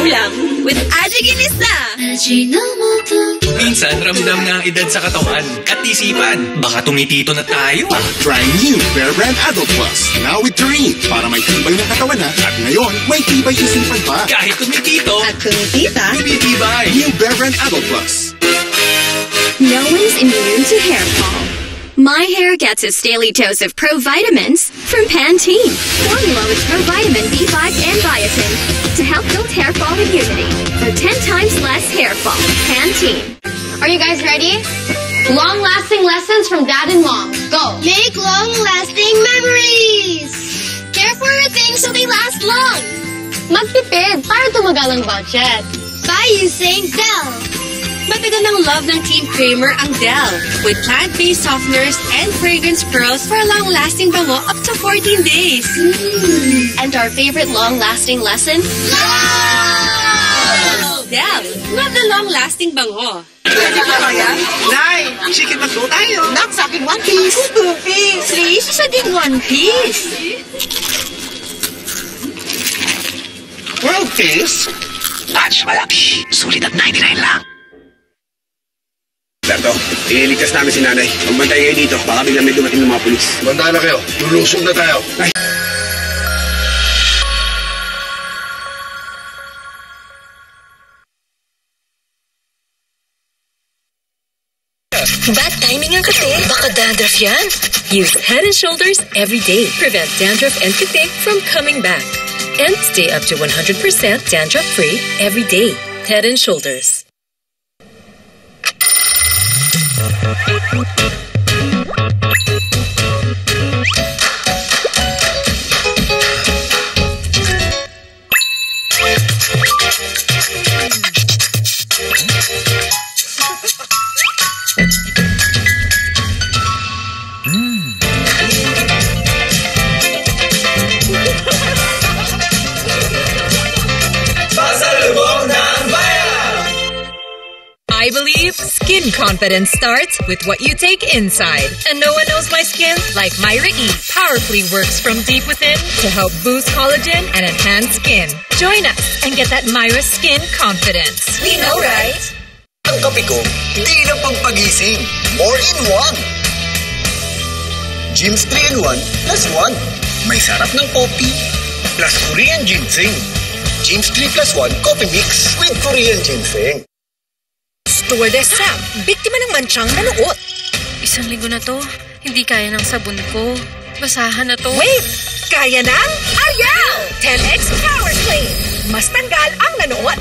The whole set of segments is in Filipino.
ulam with Ajiginis na! Minsan, ramdam na ang edad sa katawan at isipan. Baka tumitito na tayo. Try new Bear Brand Adult Plus. Now with taurine. Para may tibay na katawan na. At ngayon, may tibay isipan pa. Kahit tumitito At tumitita, tumitibay. New Bear Brand Adult Plus. No one's immune to hair fall. My hair gets its daily dose of provitamins from Pantene. Formula with provitamin B5 and biotin to help build hair fall immunity for 10 times less hair fall. Pantene. Are you guys ready? Long-lasting lessons from Dad and Mom. Go! Make long-lasting memories! Care for your things so they last long! Magtipid para tumagal ang budget. By using Dell! matagal ng love ng Team Kramer ang Dell with plant-based softeners and fragrance pearls for a long-lasting bango up to 14 days. And our favorite long-lasting lesson? Love! Dell, love the long-lasting bango. Nay, chicken na tayo. Nak, sa akin 1 piece. 2 piece. Please, isa din 1 piece. World piece? Touch malaki. Sulit at 99 lang. Berto, ililigtas namin si nanay. Magbantay kayo dito. Baka biglang may dumating ng mga pulis. Banda na kayo. Lulusog na tayo. Ay. Bad timing ang kate. Baka dandruff yan. Use Head & Shoulders every day. Prevent dandruff and kate from coming back. And stay up to 100% dandruff-free every day. Head & Shoulders. I believe skin confidence starts with what you take inside. And no one knows my skin like Myra E. Powerfully works from deep within to help boost collagen and enhance skin. Join us and get that Myra skin confidence. We know, right? Ang kape ko, di na pagpagising. More in one. Gyms 3-in-1 plus 1. May sarap ng coffee plus Korean ginseng. Gyms 3 plus 1 coffee mix with Korean ginseng. Stewardess Sam, biktima ng mansyang nanuot. 1 linggo na to, hindi kaya ng sabon ko. Basahan na to. Wait! Kaya ng Ariel! 10X Power Clean. Mas tanggal ang nanuot.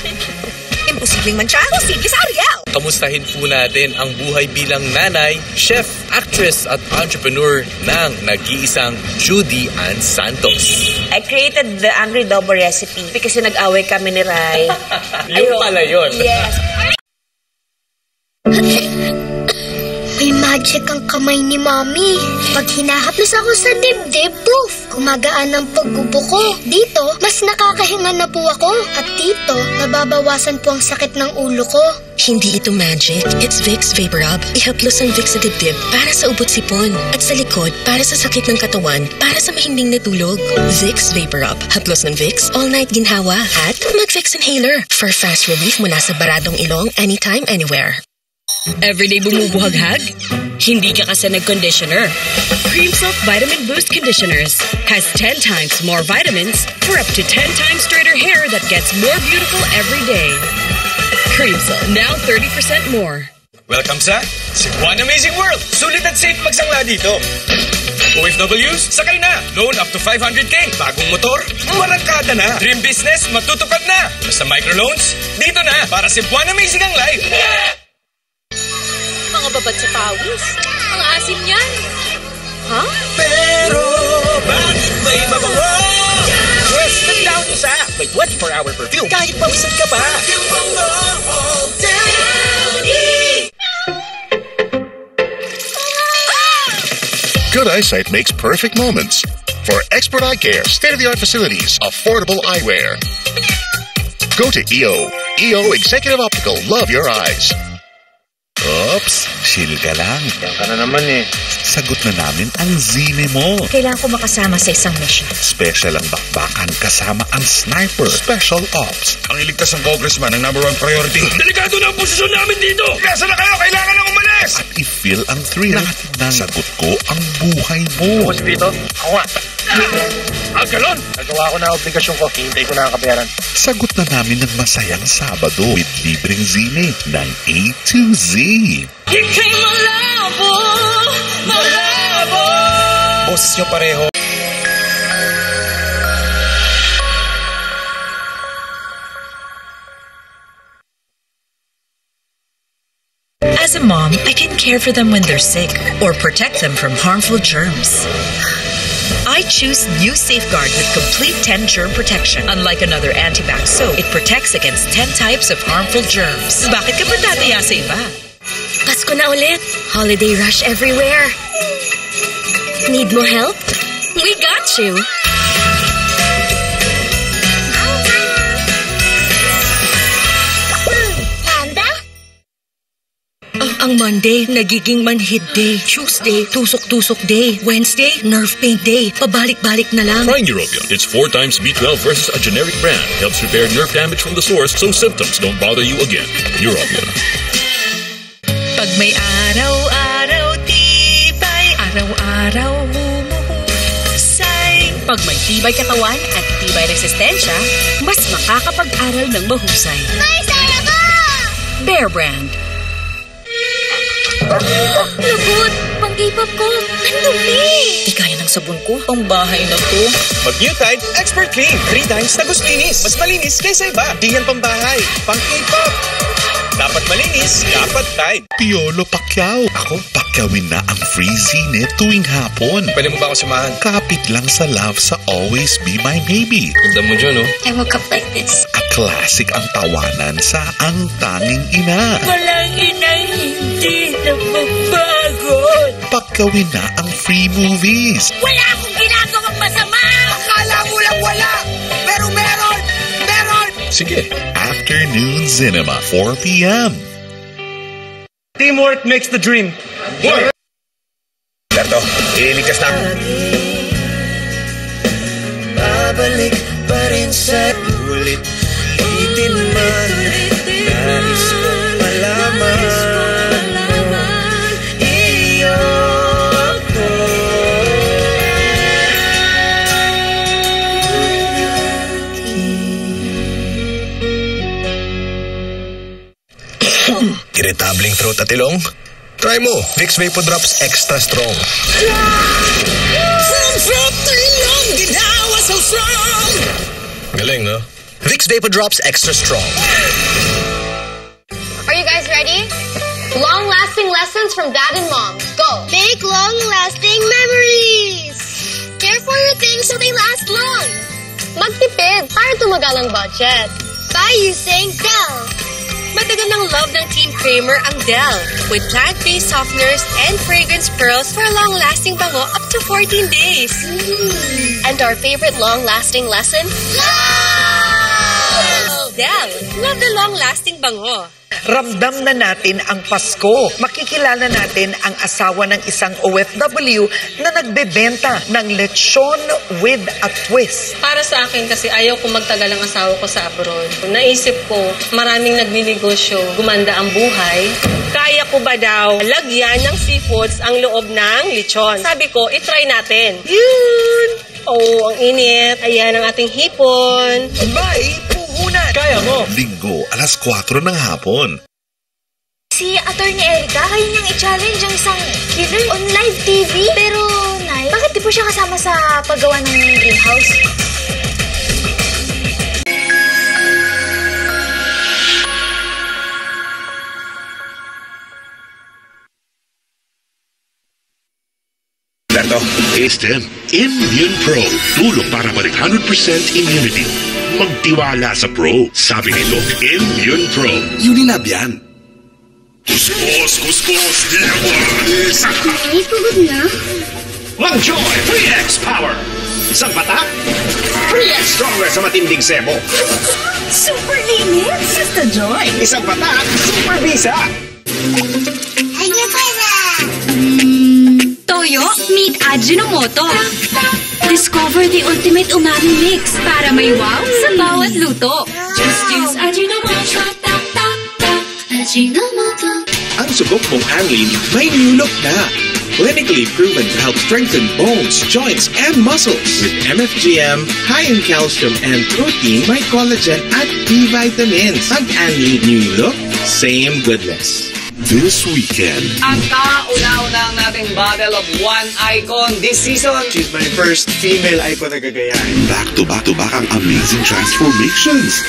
Imposibleng mansyang, posible sa Ariel. Kamustahin po natin ang buhay bilang nanay, chef, actress at entrepreneur ng nag-iisang Judy Ann Santos. I created the Angry Double recipe kasi nag-away kami ni Rai. Yung pala yun. Yes. May magic ang kamay ni Mami. Pag hinahaplos ako sa dibdib, poof! Kumagaan ang paggubo ko. Dito, mas nakakahinga na po ako. At dito, nababawasan po ang sakit ng ulo ko. Hindi ito magic. It's Vicks Vapor Rub. Ihaplos ang Vicks sa dibdib para sa ubot sipon. At sa likod, para sa sakit ng katawan, para sa mahimbing na tulog. Vicks Vapor Rub. Haplos ng Vicks, all night ginhawa. At mag-Vicks Inhaler for fast relief mula sa baradong ilong anytime, anywhere. Everyday bumubuhaghag? Hindi ka kasi nag-conditioner. Cream Silk Vitamin Boost Conditioners has 10 times more vitamins for up to 10 times straighter hair that gets more beautiful every day. Cream Silk, now 30% more. Welcome sa Cebuan Amazing World! Sulit at safe magsangla dito. OFWs, sakay na! Loan up to 500k. Bagong motor, marangkada na. Dream business, matutupad na. Basta microloans, dito na para Cebuan Amazing ang life. Yeah! Mga babad sa pawis. Ang asim niyan. Ha? Pero, bakit may mabango? Yes, nagdaon isa. May 24-hour perfume kahit pawisan ka pa. Yung bango all day. Good eyesight makes perfect moments. For expert eye care, state-of-the-art facilities, affordable eyewear. Go to EO. EO Executive Optical. Love your eyes. Ops, chill ka lang. Yan ka na naman eh. Sagot na namin ang zine mo. Kailangan ko makasama sa isang mission. Special ang bakbakan kasama ang sniper. Special Ops. Ang iligtas ng congressman ang #1 priority. Delikado na ang posisyon namin dito! Kasa na kayo! Kailangan na umalis! At i-feel ang thrill ng sagot ko ang buhay mo. Ako si Vito. Ako nga. Galon! Nagawa ko na ang obligasyon ko. Hihintay ko na ang kabayaran. Sagot na namin ng masayang Sabado with libreng zine ng A to Z. Ika'y malabo, malabo. Boses nyo pareho. As a mom, I can care for them when they're sick or protect them from harmful germs. I choose New Safeguard with complete 10 germ protection. Unlike another antibac soap, it protects against 10 types of harmful germs. Bakit ka pa tataya sa iba? Pasko na ulit. Holiday rush everywhere. Need mo help? We got you. Ang Monday, nagiging manhid day. Tuesday, tusok-tusok day. Wednesday, nerve pain day. Pabalik-balik na lang. Try Neurobion. It's 4 times B12 versus a generic brand. Helps repair nerve damage from the source so symptoms don't bother you again. Neurobion. Pag may araw-araw tibay, araw-araw humuhusay. Pag may tibay katawan at tibay resistensya, mas makakapag-aral ng mahusay. May saya ko! Bear Brand. Lagot! Pang K-pop ko! Ang dumi! Di kaya ng sabon ko. Pang bahay na to. Mag-New Tide Expert Clean. 3 times tagos linis. Mas malinis kaysa iba. Di yan pang bahay. Pang K-pop. Dapat malinis, dapat Tide. Piolo Pacquiao. Ako, pakyawin na ang free zine tuwing hapon. Pwede mo ba ako samahan? Kapit lang sa love sa Always Be My Baby. Ganda mo dyan, oh. I woke up like this. A classic ang tawanan sa Ang Tanging Ina. Walang inang hindi na magbagot. Pakyawin na ang free movies. Wala akong ginagawang masama! Akala mo lang wala! Pero meron! Meron! Sige. Afternoon Cinema, 4 p.m. Teamwork makes the dream. Work! Berto, iligtas na. Babalik pa rin sa ulit-ulitin man. Nais kong malaman. Iyo ko. Irritabling throat at ilong? Try mo, Vicks Vapor Drops Extra Strong. From throat to ilong, ginawa so strong. Galing, no? Vicks Vapor Drops Extra Strong. Are you guys ready? Long-lasting lessons from Dad and Mom. Go! Make long-lasting memories! Care for your things so they last long! Magtipid para tumagal ang budget. By using Dell! Matagal ng love ng Team Kramer ang Dell with plant-based softeners and fragrance pearls for a long-lasting bango up to 14 days. And our favorite long-lasting lesson? Love! Dell, love the long-lasting bango. Ramdam na natin ang Pasko. Makikilala natin ang asawa ng isang OFW na nagbebenta ng lechon with a twist. Para sa akin kasi ayaw ko magtagal ang asawa ko sa abroad. Naisip ko, maraming nagninegosyo, gumanda ang buhay. Kaya ko ba daw lagyan ng seafoods ang loob ng lechon? Sabi ko, itry natin. Yun! Oh, ang init. Ayan ang ating hipon. Bye! Puhunan! Kaya mo! Linggo, alas 4 ng hapon. Si Attorney Erica, kaya niyang i-challenge ang isang killer on live TV. Pero, Nay, bakit di po siya kasama sa paggawa ng greenhouse? Berto, STEM Immune Pro. Tulong para balik 100% immunity. Magtiwala sa Pro. Sabi nito, Immune Pro. Unilab yan. Kuskus, kuskus, di ako. Ay, pagod na. One Joy 3X Power. Isang patak, 3x stronger sa matinding sebo. Super limit, Sister Joy. Isang patak, super bisa. Toyo, meet Ajinomoto. Discover the ultimate umami mix para may wow sa bawat luto. Just use Ajinomoto. Ajinomoto. Ang subok mong Anlin may new look na. Clinically proven to help strengthen bones, joints, and muscles. With MFGM, high in calcium and protein, may collagen at B vitamins. Ang Anlin new look, same goodness. This weekend, ang kauna-unang nating battle of one icon this season. She's my first female icon na gagayahin. back-to-back ang amazing transformations.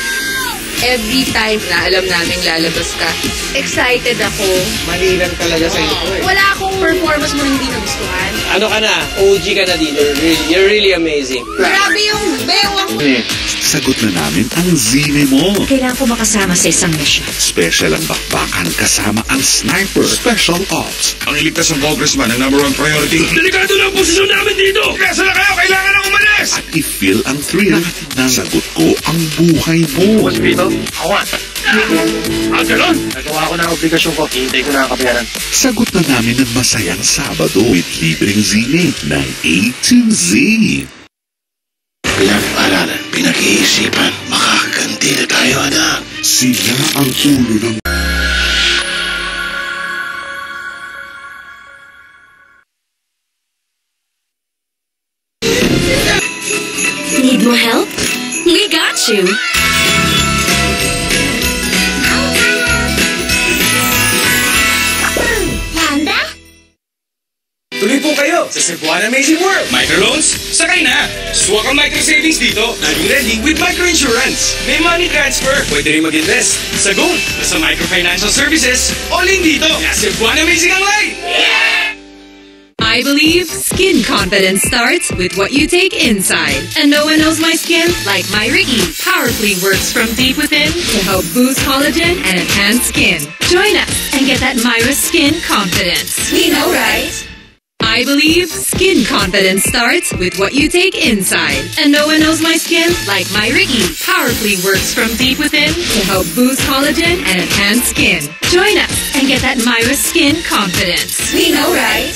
Every time na alam naming lalabas ka, excited ako. Mali lang talaga sa iyo. Wala akong performance mo hindi nagustuhan. Ano ka na? OG ka na dito. You're really amazing. Grabe yung bewang mo. Sagot na namin ang zine mo. Kailangan ko makasama sa isang mission. Special ang bakbakan kasama ang sniper. Special ops. Ang iligtas ng congressman ang #1 priority. Delikado na ang posisyon namin dito! Kasa na kayo, kailangan ng umalis! At i-feel ang thrill ng sagot ko ang buhay mo. Boss Vito, ako nga. Ganon? Nagawa ko na ang obligasyon ko. Hintay ko na ang kabayaran. Sagot na namin ng masayang Sabado with libreng zine ng A to Z. Pinag-aralan, pinag-iisipan, makakaganti na tayo, anak. Sila ang ulo ng... Need more help? We got you. Tuloy po kayo sa Cebuana Amazing World. Microloans, sakay na. Swak ang micro savings dito. Laging ready with microinsurance. May money transfer. Pwede rin mag-invest sa gold. Sa microfinancial services, all in dito. Kaya Cebuana Amazing ang life. I believe skin confidence starts with what you take inside. And no one knows my skin like Myra E. Powerfully works from deep within to help boost collagen and enhance skin. Join us and get that Myra skin confidence. We know, right? I believe skin confidence starts with what you take inside. And no one knows my skin like Myra E. Powerfully works from deep within to help boost collagen and enhance skin. Join us and get that Myra skin confidence. We know, right?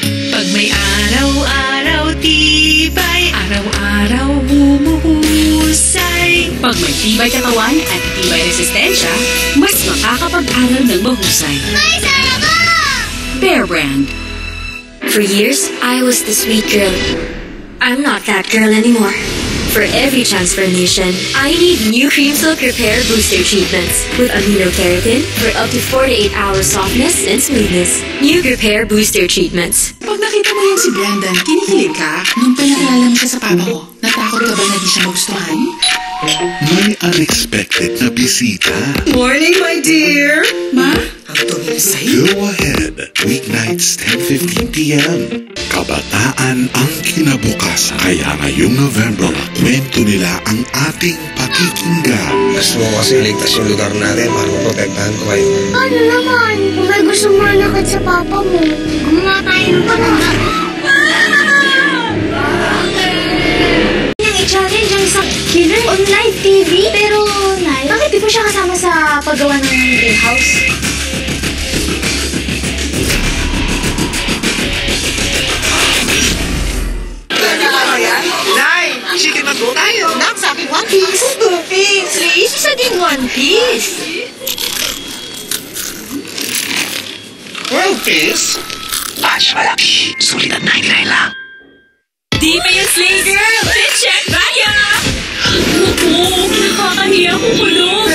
Pag may araw-araw tibay, araw-araw humuhusay. Pag may tibay katawan at tibay resistensya, mas makakapag-aral ng mahusay. May sarap! Bear Brand. For years, I was the sweet girl. I'm not that girl anymore. For every transformation, I need new Cream Silk Repair Booster treatments with amino-keratin for up to 48-hour softness and smoothness. New Repair Booster treatments. Pag nakita mo yung si Brandon, kinikilig ka? Nung pinakilala mo siya sa papa ko, natakot ka ba na di siya magustuhan? May unexpected na bisita. Morning, my dear! Ma? Ang dumi sa'yo. Go ahead. Weeknights 10:15 p.m. Kabataan ang kinabukasan. Kaya ngayong November, kwento nila ang ating pakikinggan. Gusto mo kasi iligtas yung lugar natin para maprotektahan ko kayo. Ano naman? Kung may gusto mo nakit sa papa mo, gumawa tayo ng paraan. I-challenge ang isang killer on live TV. Pero, Nay, bakit di po siya kasama sa paggawa ng Big House? Nay, chicken na go tayo. Nak, sa akin, One Piece. Two Piece. Please, isa din One Piece. World Peace? Mas malaki. Sulit at 99 lang. Di ba yung slay girl? Fit check kaya! Oo, nakakahiya ko kulong.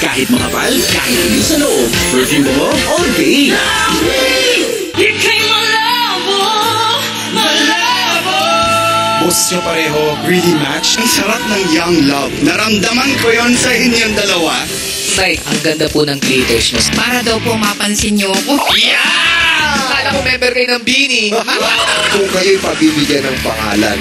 Kahit makapal, kahit hindi sa loob. Perfume mo, all day. Ika'y malabo! Malabo! Boses nyo pareho, really match. Ang sarap ng young love. Naramdaman ko yon sa inyong dalawa. Tay, ang ganda po ng glitters nyo. Para daw po mapansin niyo ako. Yeah! Kala ko member kayo ng Bini. Kung kayo'y pabibigyan ng pangalan,